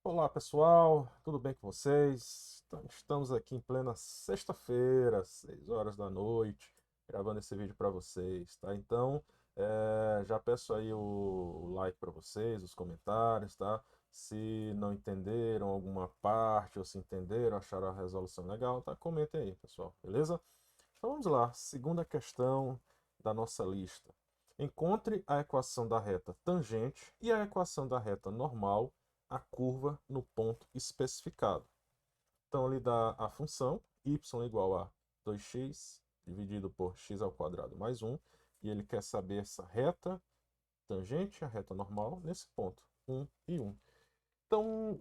Olá pessoal, tudo bem com vocês? Estamos aqui em plena sexta-feira, 6 horas da noite, gravando esse vídeo para vocês, tá? Então, já peço aí o like para vocês, os comentários, tá? Se não entenderam alguma parte ou se entenderam, acharam a resolução legal, tá? Comentem aí, pessoal, beleza? Então vamos lá, segunda questão da nossa lista. Encontre a equação da reta tangente e a equação da reta normal à curva no ponto especificado. Então ele dá a função y igual a 2x dividido por x ao quadrado mais 1, e ele quer saber essa reta tangente, a reta normal, nesse ponto, 1 e 1. Então,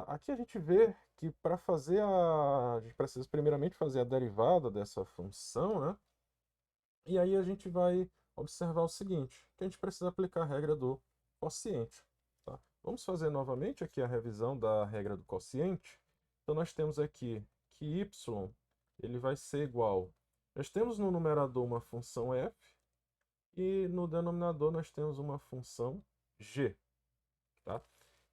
aqui a gente vê que para fazer a gente precisa primeiramente fazer a derivada dessa função, né? E aí a gente vai observar o seguinte, que a gente precisa aplicar a regra do quociente. Tá? Vamos fazer novamente aqui a revisão da regra do quociente. Então nós temos aqui que y ele vai ser igual. Nós temos no numerador uma função f e no denominador nós temos uma função g. Tá?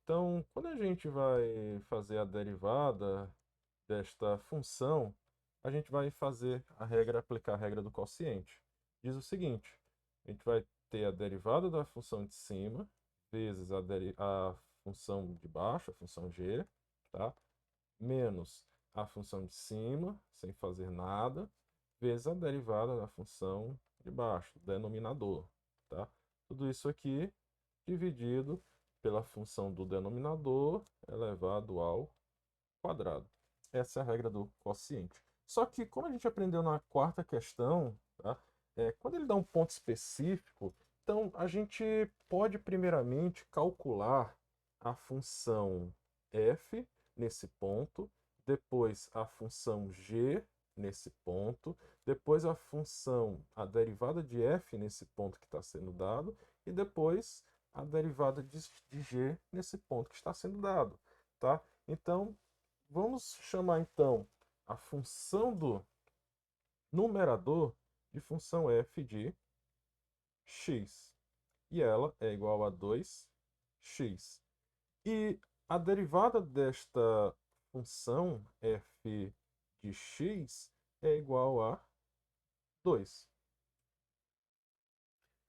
Então, quando a gente vai fazer a derivada desta função, a gente vai fazer a regra, aplicar a regra do quociente. Diz o seguinte, a gente vai ter a derivada da função de cima, vezes a função de baixo, a função g, tá? Menos a função de cima, sem fazer nada, vezes a derivada da função de baixo, denominador, tá? Tudo isso aqui dividido pela função do denominador elevado ao quadrado. Essa é a regra do quociente. Só que, como a gente aprendeu na quarta questão, tá? Quando ele dá um ponto específico, então a gente pode primeiramente calcular a função f nesse ponto, depois a função g nesse ponto, depois a derivada de f nesse ponto que está sendo dado, e depois a derivada de g nesse ponto que está sendo dado. Tá? Então, vamos chamar então a função do numerador de função f de x. E ela é igual a 2x. E a derivada desta função f de x é igual a 2.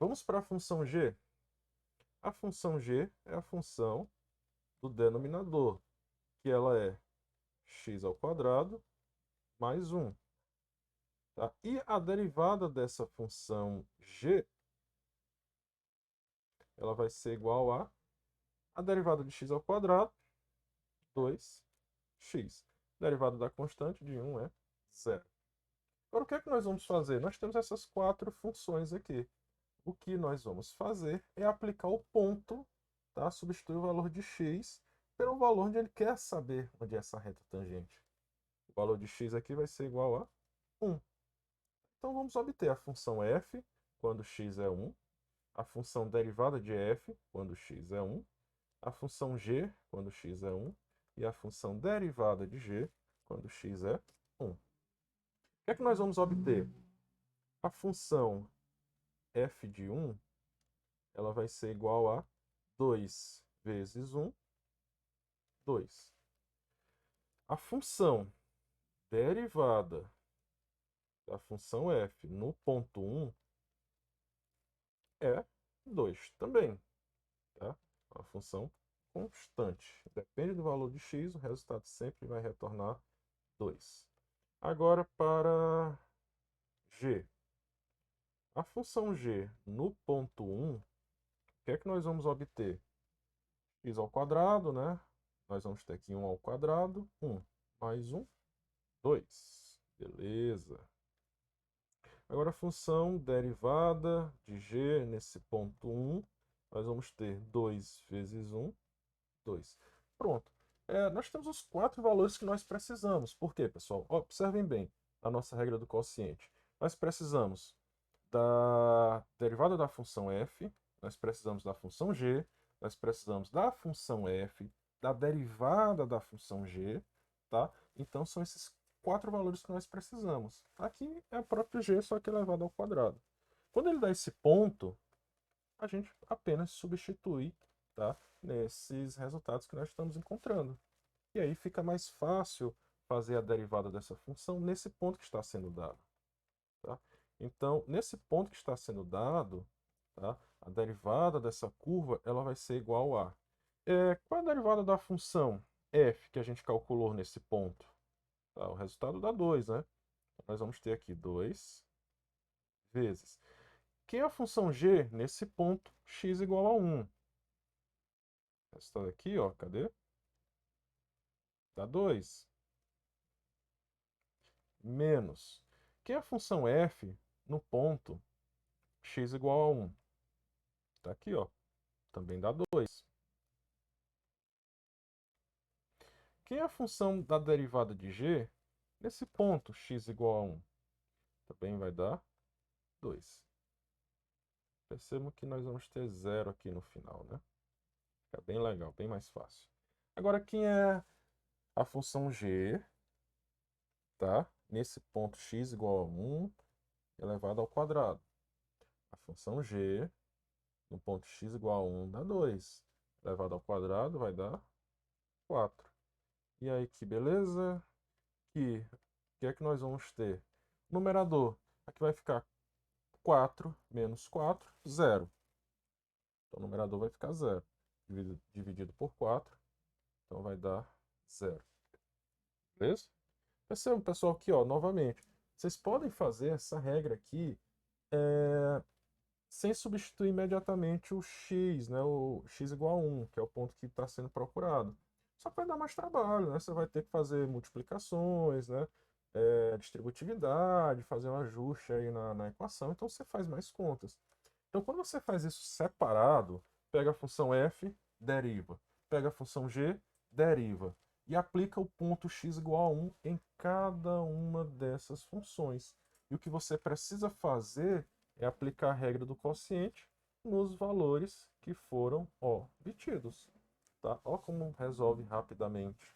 Vamos para a função g. A função g é a função do denominador, que ela é x ao quadrado mais 1. Tá? E a derivada dessa função g, ela vai ser igual a derivada de x ao quadrado, 2x. Derivada da constante de 1 é 0. Agora, o que é que nós vamos fazer? Nós temos essas quatro funções aqui. O que nós vamos fazer é aplicar o ponto, tá? Substituir o valor de x pelo valor onde ele quer saber onde é essa reta tangente. O valor de x aqui vai ser igual a 1. Então, vamos obter a função f quando x é 1, a função derivada de f quando x é 1, a função g quando x é 1 e a função derivada de g quando x é 1. O que é que nós vamos obter? A função f de 1 ela vai ser igual a 2 vezes 1, 2. A função derivada da função f no ponto 1 é 2 também. Tá? Uma função constante. Depende do valor de x, o resultado sempre vai retornar 2. Agora para g. A função g no ponto 1, o que é que nós vamos obter? X ao quadrado, né? Nós vamos ter aqui 1 ao quadrado, 1 mais 1, 2. Beleza. Agora a função derivada de g nesse ponto 1, nós vamos ter 2 vezes 1, 2. Pronto. Nós temos os quatro valores que nós precisamos. Por quê, pessoal? Observem bem a nossa regra do quociente. Nós precisamos da derivada da função f, nós precisamos da função g, nós precisamos da função f, da derivada da função g, tá? Então são esses quatro valores que nós precisamos. Aqui é o próprio g, só que elevado ao quadrado. Quando ele dá esse ponto, a gente apenas substitui, tá? nesses resultados que nós estamos encontrando. E aí fica mais fácil fazer a derivada dessa função nesse ponto que está sendo dado. Tá? Então, nesse ponto que está sendo dado, tá? A derivada dessa curva ela vai ser igual a... qual é a derivada da função f que a gente calculou nesse ponto? Tá? O resultado dá 2, né? Nós vamos ter aqui 2 vezes. Quem é a função g nesse ponto? X igual a 1. O resultado aqui, ó, cadê? Dá 2. Menos. Quem é a função f no ponto x igual a 1? Tá aqui, ó. Também dá 2. Quem é a função da derivada de g nesse ponto x igual a 1? Também vai dar 2. Percebam que nós vamos ter 0 aqui no final, né? Fica bem legal, bem mais fácil. Agora, quem é a função g, tá? Nesse ponto x igual a 1 elevado ao quadrado. A função g no ponto x igual a 1 dá 2. Elevado ao quadrado vai dar 4. E aí, que beleza? Que o que é que nós vamos ter? Numerador, aqui vai ficar 4 menos 4, 0. Então, o numerador vai ficar 0. Dividido por 4, então vai dar 0. Beleza? Percebam, pessoal, aqui, ó, novamente. Vocês podem fazer essa regra aqui sem substituir imediatamente o x, né? O x igual a 1, que é o ponto que está sendo procurado. Só que vai dar mais trabalho, né? Você vai ter que fazer multiplicações, né? Distributividade, fazer um ajuste aí na equação, então você faz mais contas. Então, quando você faz isso separado, pega a função f, deriva. Pega a função g, deriva. E aplica o ponto x igual a 1 em cada uma dessas funções. E o que você precisa fazer é aplicar a regra do quociente nos valores que foram obtidos. Tá? Ó como resolve rapidamente.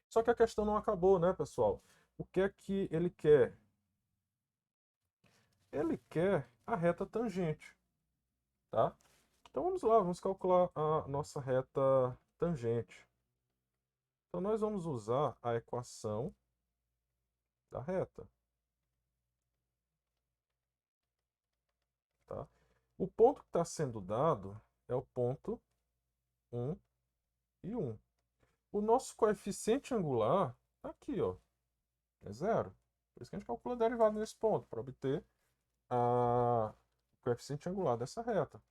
Só que a questão não acabou, né, pessoal? O que é que ele quer? Ele quer a reta tangente. Tá? Então vamos lá, vamos calcular a nossa reta tangente. Então nós vamos usar a equação da reta. Tá? O ponto que está sendo dado é o ponto 1 e 1. O nosso coeficiente angular está aqui, ó, é 0. Por isso que a gente calcula a derivada nesse ponto, para obter o coeficiente angular dessa reta.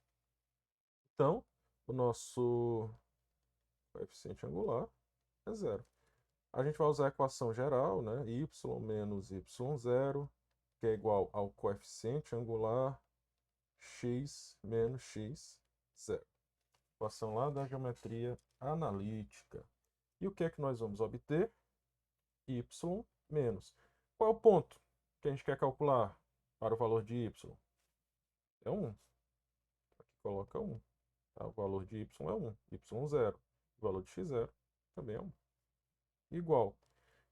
Então, o nosso coeficiente angular é 0. A gente vai usar a equação geral, né? Y menos y0, que é igual ao coeficiente angular x menos x0. Equação lá da geometria analítica. E o que é que nós vamos obter? Y menos. Qual é o ponto que a gente quer calcular para o valor de y? É 1. Aqui coloca 1. Tá? O valor de y é 1. y0. O valor de x0 também é 1. Igual.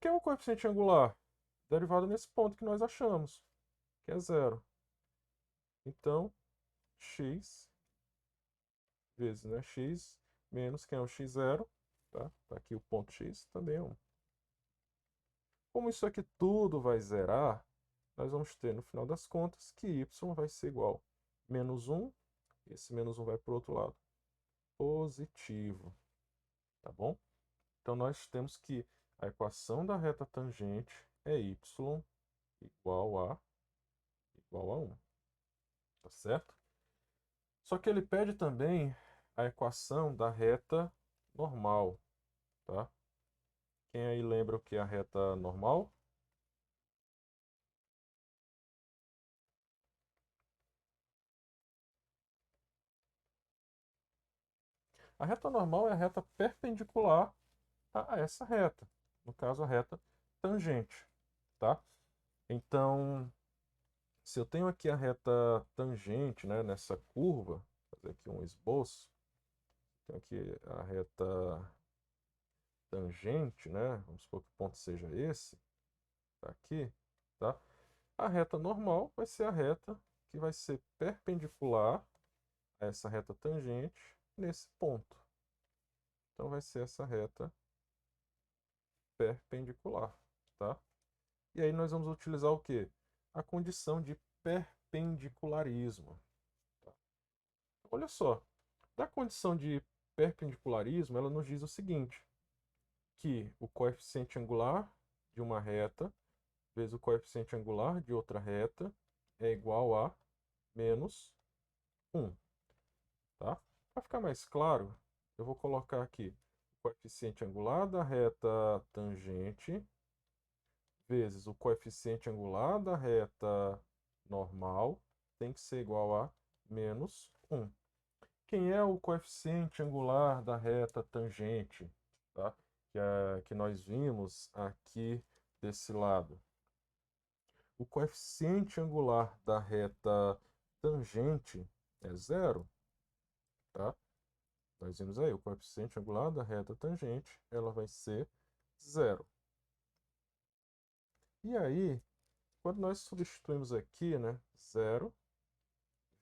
Que é o coeficiente angular? Derivado nesse ponto que nós achamos, que é 0. Então, x vezes, né, x menos, quem é o x0, tá? Tá aqui o ponto x, também é 1. Como isso aqui tudo vai zerar, nós vamos ter, no final das contas, que y vai ser igual a menos 1, esse menos 1 vai para o outro lado, positivo, tá bom? Então, nós temos que a equação da reta tangente é y igual a 1, tá certo? Só que ele pede também a equação da reta normal, tá? Quem aí lembra o que é a reta normal? A reta normal é a reta perpendicular a essa reta, no caso a reta tangente, tá? Então, se eu tenho aqui a reta tangente, né, nessa curva, vou fazer aqui um esboço, tenho aqui a reta tangente, né? Vamos supor que o ponto seja esse, tá aqui, tá? A reta normal vai ser a reta que vai ser perpendicular a essa reta tangente nesse ponto. Então vai ser essa reta perpendicular, tá? E aí nós vamos utilizar o quê? A condição de perpendicularismo. Tá? Olha só, da condição de perpendicularismo, ela nos diz o seguinte, que o coeficiente angular de uma reta vezes o coeficiente angular de outra reta é igual a menos 1. Tá? Para ficar mais claro, eu vou colocar aqui o coeficiente angular da reta tangente vezes o coeficiente angular da reta normal tem que ser igual a menos 1. Quem é o coeficiente angular da reta tangente? Tá? Que nós vimos aqui desse lado. O coeficiente angular da reta tangente é zero. Tá? Nós vimos aí, o coeficiente angular da reta tangente, ela vai ser zero. E aí, quando nós substituímos aqui, né, 0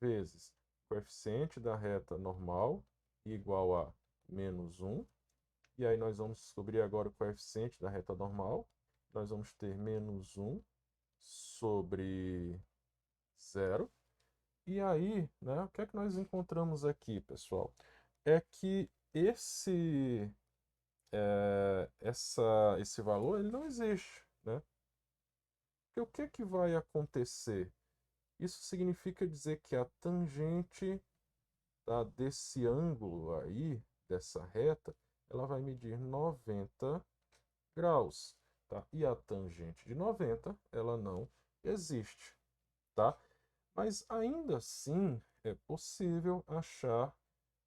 vezes o coeficiente da reta normal igual a menos 1. E aí nós vamos descobrir agora o coeficiente da reta normal. Nós vamos ter menos 1 sobre 0. E aí, né, o que é que nós encontramos aqui, pessoal? É que esse valor ele não existe, né? Porque o que é que vai acontecer? Isso significa dizer que a tangente, tá, desse ângulo aí, dessa reta, ela vai medir 90 graus. Tá? E a tangente de 90, ela não existe. Tá? Mas ainda assim é possível achar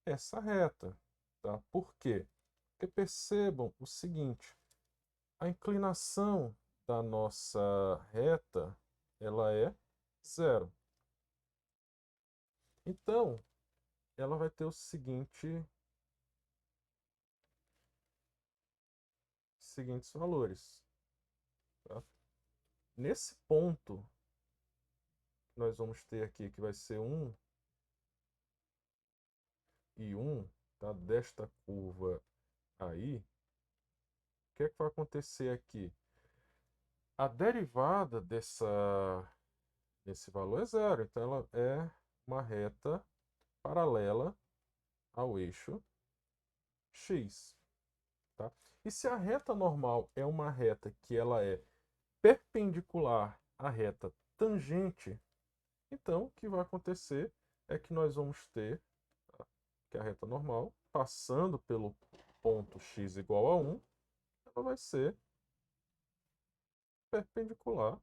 essa reta. Tá? Por quê? Porque percebam o seguinte, a inclinação da nossa reta ela é zero. Então, ela vai ter o seguintes valores. Tá? Nesse ponto, nós vamos ter aqui que vai ser 1 e 1, tá? Desta curva aí, o que é que vai acontecer aqui? A derivada desse valor é zero, então ela é uma reta paralela ao eixo x. Tá? E se a reta normal é uma reta que ela é perpendicular à reta tangente, então o que vai acontecer é que nós vamos ter, tá, que a reta normal, passando pelo ponto x igual a 1, ela vai ser perpendicular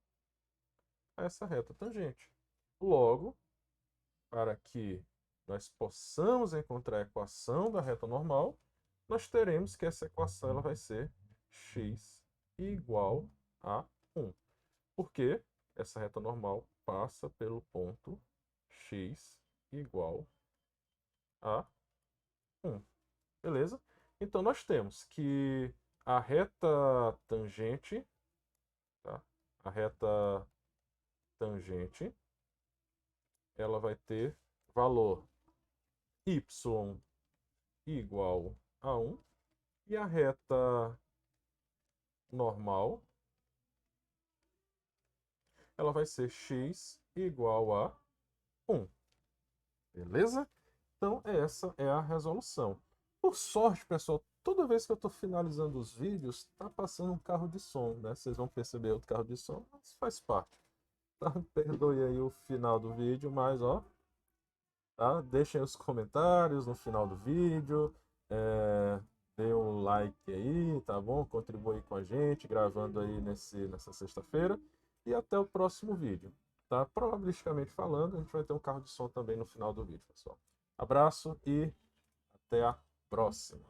a essa reta tangente. Logo, para que nós possamos encontrar a equação da reta normal, nós teremos que essa equação ela vai ser x igual a 1. Porque essa reta normal passa pelo ponto x igual a 1. Beleza? Então, nós temos que a reta tangente, tá? A reta tangente, ela vai ter valor y igual a 1 e a reta normal, ela vai ser x igual a 1. Beleza? Então, essa é a resolução. Por sorte, pessoal, toda vez que eu estou finalizando os vídeos, está passando um carro de som, né? Vocês vão perceber outro carro de som, mas faz parte. Tá? Perdoe aí o final do vídeo, mas ó, tá? Deixem os comentários no final do vídeo, dê um like aí, tá bom? Contribui com a gente, gravando aí nessa sexta-feira. E até o próximo vídeo, tá? Probabilisticamente falando, a gente vai ter um carro de som também no final do vídeo, pessoal. Abraço e até a próxima.